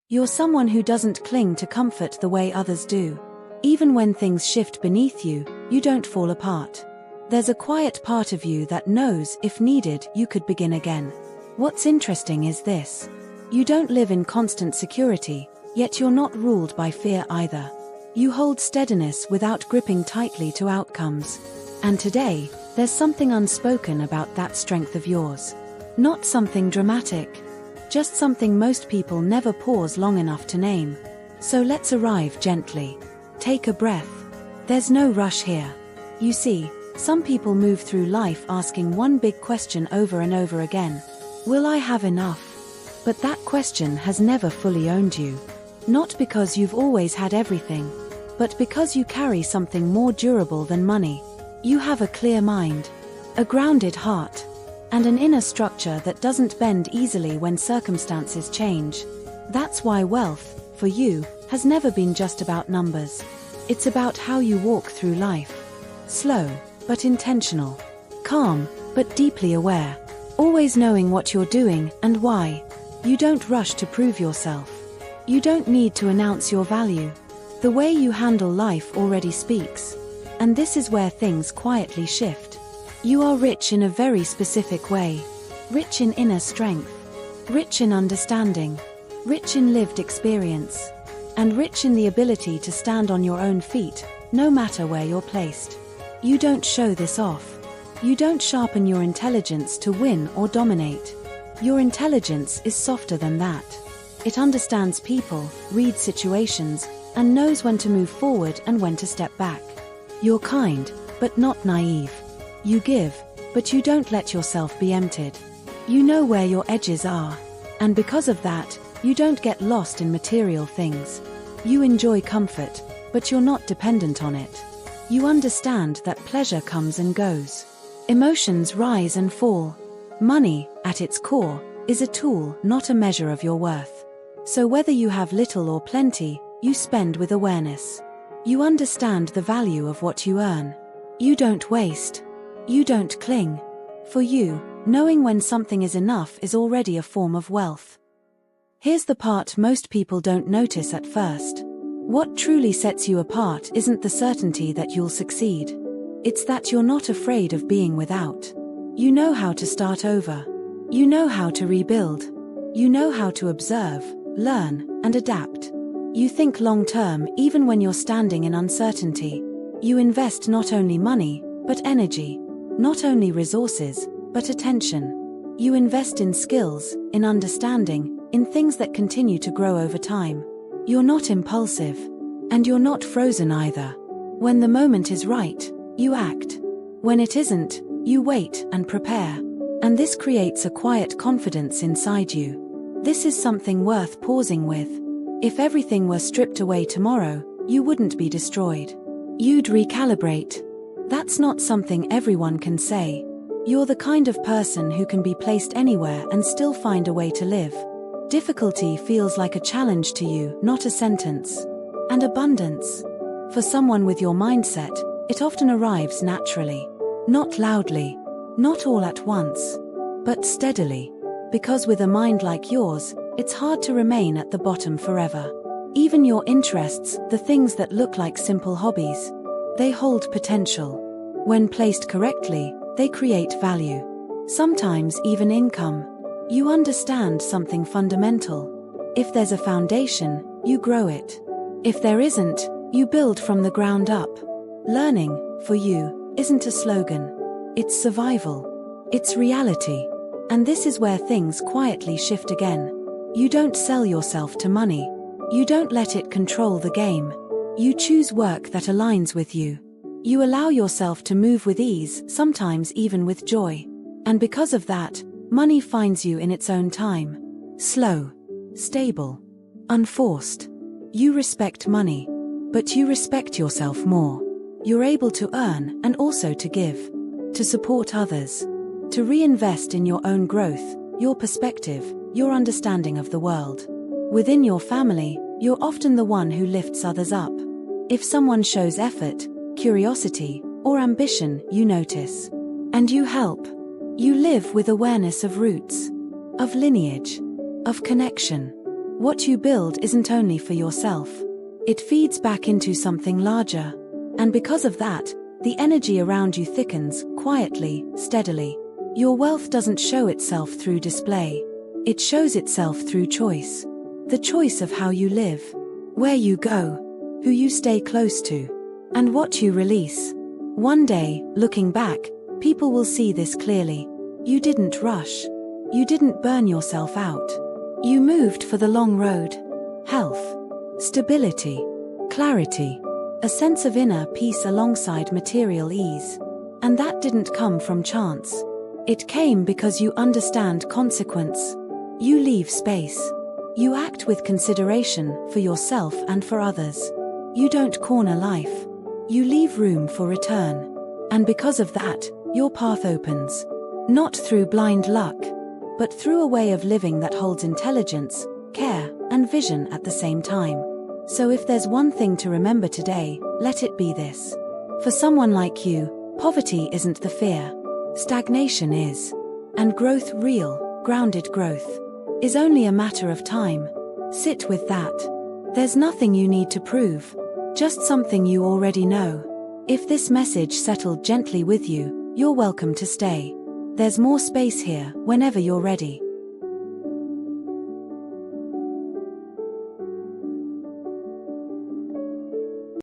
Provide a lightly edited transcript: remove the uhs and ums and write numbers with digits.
You're someone who doesn't cling to comfort the way others do. Even when things shift beneath you, you don't fall apart. There's a quiet part of you that knows, if needed, you could begin again. What's interesting is this. You don't live in constant security, yet you're not ruled by fear either. You hold steadiness without gripping tightly to outcomes. And today, there's something unspoken about that strength of yours. Not something dramatic. Just something most people never pause long enough to name. So let's arrive gently. Take a breath. There's no rush here. You see, some people move through life asking one big question over and over again. Will I have enough? But that question has never fully owned you. Not because you've always had everything, but because you carry something more durable than money. You have a clear mind, a grounded heart, and an inner structure that doesn't bend easily when circumstances change. That's why wealth, for you, has never been just about numbers. It's about how you walk through life. Slow, but intentional. Calm, but deeply aware. Always knowing what you're doing and why. You don't rush to prove yourself. You don't need to announce your value. The way you handle life already speaks. And this is where things quietly shift. You are rich in a very specific way. Rich in inner strength. Rich in understanding. Rich in lived experience. And rich in the ability to stand on your own feet, no matter where you're placed. You don't show this off. You don't sharpen your intelligence to win or dominate. Your intelligence is softer than that. It understands people, reads situations, and knows when to move forward and when to step back. You're kind, but not naive. You give, but you don't let yourself be emptied. You know where your edges are. And because of that, you don't get lost in material things. You enjoy comfort, but you're not dependent on it. You understand that pleasure comes and goes. Emotions rise and fall. Money, at its core, is a tool, not a measure of your worth. So whether you have little or plenty, you spend with awareness. You understand the value of what you earn. You don't waste. You don't cling. For you, knowing when something is enough is already a form of wealth. Here's the part most people don't notice at first. What truly sets you apart isn't the certainty that you'll succeed. It's that you're not afraid of being without. You know how to start over. You know how to rebuild. You know how to observe, learn, and adapt. You think long-term even when you're standing in uncertainty. You invest not only money, but energy. Not only resources, but attention. You invest in skills, in understanding, in things that continue to grow over time. You're not impulsive. And you're not frozen either. When the moment is right, you act. When it isn't, you wait and prepare. And this creates a quiet confidence inside you. This is something worth pausing with. If everything were stripped away tomorrow, you wouldn't be destroyed. You'd recalibrate. That's not something everyone can say. You're the kind of person who can be placed anywhere and still find a way to live. Difficulty feels like a challenge to you, not a sentence. And abundance. For someone with your mindset, it often arrives naturally. Not loudly. Not all at once. But steadily. Because with a mind like yours, it's hard to remain at the bottom forever. Even your interests, the things that look like simple hobbies, they hold potential. When placed correctly, they create value. Sometimes even income. You understand something fundamental. If there's a foundation, you grow it. If there isn't, you build from the ground up. Learning, for you, isn't a slogan. It's survival. It's reality. And this is where things quietly shift again. You don't sell yourself to money. You don't let it control the game. You choose work that aligns with you. You allow yourself to move with ease, sometimes even with joy. And because of that, money finds you in its own time. Slow. Stable. Unforced. You respect money. But you respect yourself more. You're able to earn and also to give. To support others. To reinvest in your own growth, your perspective, your understanding of the world. Within your family, you're often the one who lifts others up. If someone shows effort, curiosity, or ambition, you notice. And you help. You live with awareness of roots, of lineage, of connection. What you build isn't only for yourself. It feeds back into something larger. And because of that, the energy around you thickens, quietly, steadily. Your wealth doesn't show itself through display. It shows itself through choice. The choice of how you live, where you go, who you stay close to, and what you release. One day, looking back, people will see this clearly. You didn't rush. You didn't burn yourself out. You moved for the long road. Health, stability, clarity, a sense of inner peace alongside material ease. And that didn't come from chance. It came because you understand consequence. You leave space. You act with consideration for yourself and for others. You don't corner life. You leave room for return. And because of that, your path opens. Not through blind luck, but through a way of living that holds intelligence, care, and vision at the same time. So if there's one thing to remember today, let it be this. For someone like you, poverty isn't the fear. Stagnation is. And growth, real, grounded growth, is only a matter of time. Sit with that. There's nothing you need to prove, just something you already know. If this message settled gently with you, you're welcome to stay. There's more space here whenever you're ready.